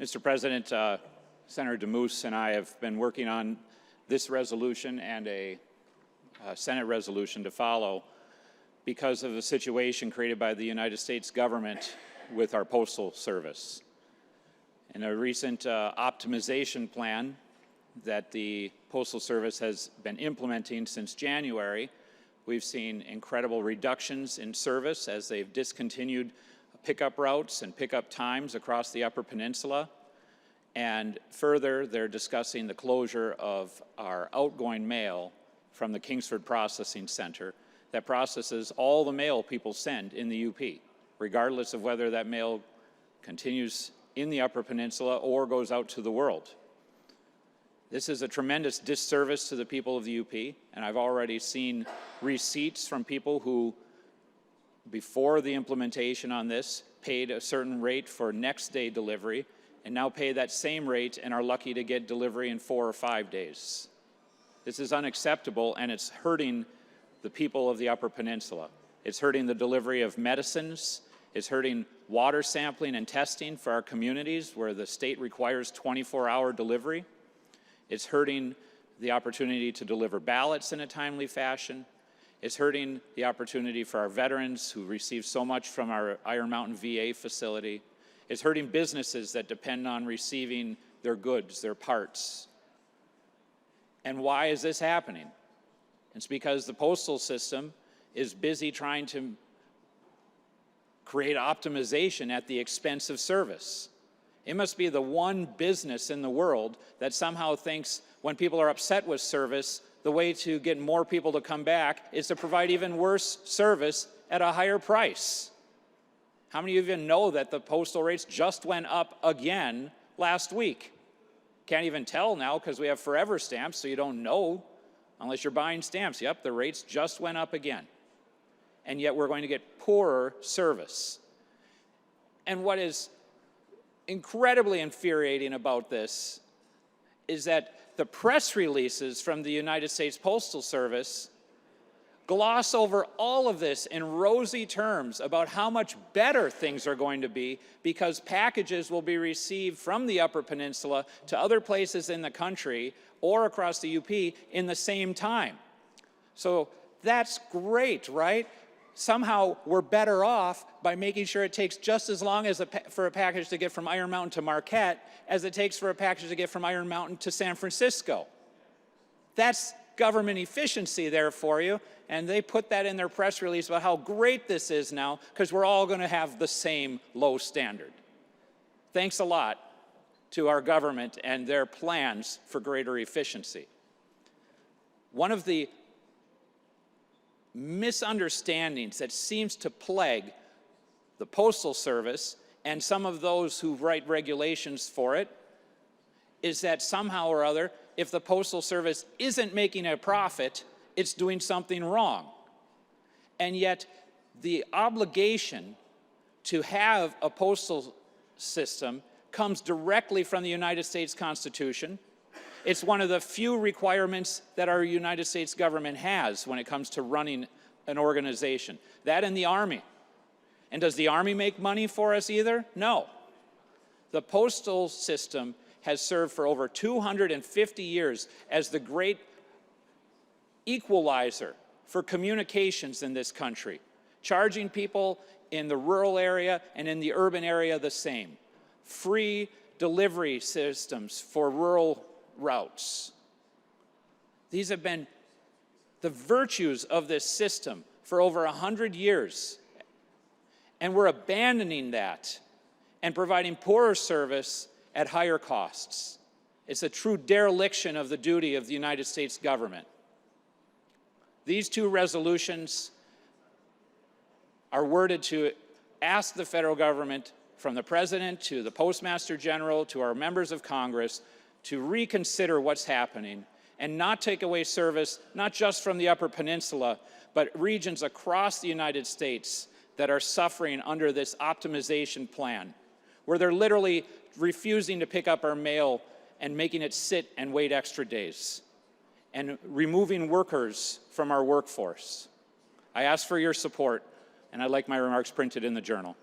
Mr. President, Senator Damoose and I have been working on this resolution and a Senate resolution to follow because of the situation created by the United States government with our Postal Service. In a recent optimization plan that the Postal Service has been implementing since January, we've seen incredible reductions in service as they've discontinued pickup routes and pickup times across the Upper Peninsula. And further, they're discussing the closure of our outgoing mail from the Kingsford Processing Center that processes all the mail people send in the UP, regardless of whether that mail continues in the Upper Peninsula or goes out to the world. This is a tremendous disservice to the people of the UP, and I've already seen receipts from people who, before the implementation on this, paid a certain rate for next day delivery, and now pay that same rate and are lucky to get delivery in 4 or 5 days. This is unacceptable, and it's hurting the people of the Upper Peninsula. It's hurting the delivery of medicines. It's hurting water sampling and testing for our communities where the state requires 24-hour delivery. It's hurting the opportunity to deliver ballots in a timely fashion. It's hurting the opportunity for our veterans who receive so much from our Iron Mountain VA facility. It's hurting businesses that depend on receiving their goods, their parts. And why is this happening? It's because the postal system is busy trying to create optimization at the expense of service. It must be the one business in the world that somehow thinks when people are upset with service, the way to get more people to come back is to provide even worse service at a higher price. How many of you know that the postal rates just went up again last week? Can't even tell now because we have forever stamps, so you don't know unless you're buying stamps. Yep, the rates just went up again. And yet we're going to get poorer service. And what is incredibly infuriating about this is that the press releases from the United States Postal Service gloss over all of this in rosy terms about how much better things are going to be because packages will be received from the Upper Peninsula to other places in the country or across the UP in the same time. So that's great, right? Somehow we're better off by making sure it takes just as long as for a package to get from Iron Mountain to Marquette as it takes for a package to get from Iron Mountain to San Francisco. That's government efficiency there for you, and they put that in their press release about how great this is now because we're all going to have the same low standard. Thanks a lot to our government and their plans for greater efficiency. One of the misunderstandings that seems to plague the Postal Service and some of those who write regulations for it is that somehow or other, if the Postal Service isn't making a profit, it's doing something wrong. And yet, the obligation to have a postal system comes directly from the United States Constitution. It's one of the few requirements that our United States government has when it comes to running an organization. That and the Army. And does the Army make money for us either? No. The postal system has served for over 250 years as the great equalizer for communications in this country, charging people in the rural area and in the urban area the same. Free delivery systems for rural routes. These have been the virtues of this system for over 100 years. And we're abandoning that and providing poorer service at higher costs. It's a true dereliction of the duty of the United States government. These two resolutions are worded to ask the federal government, from the President to the Postmaster General to our members of Congress, to reconsider what's happening and not take away service, not just from the Upper Peninsula, but regions across the United States that are suffering under this optimization plan, where they're literally refusing to pick up our mail and making it sit and wait extra days, and removing workers from our workforce. I ask for your support, and I'd like my remarks printed in the Journal.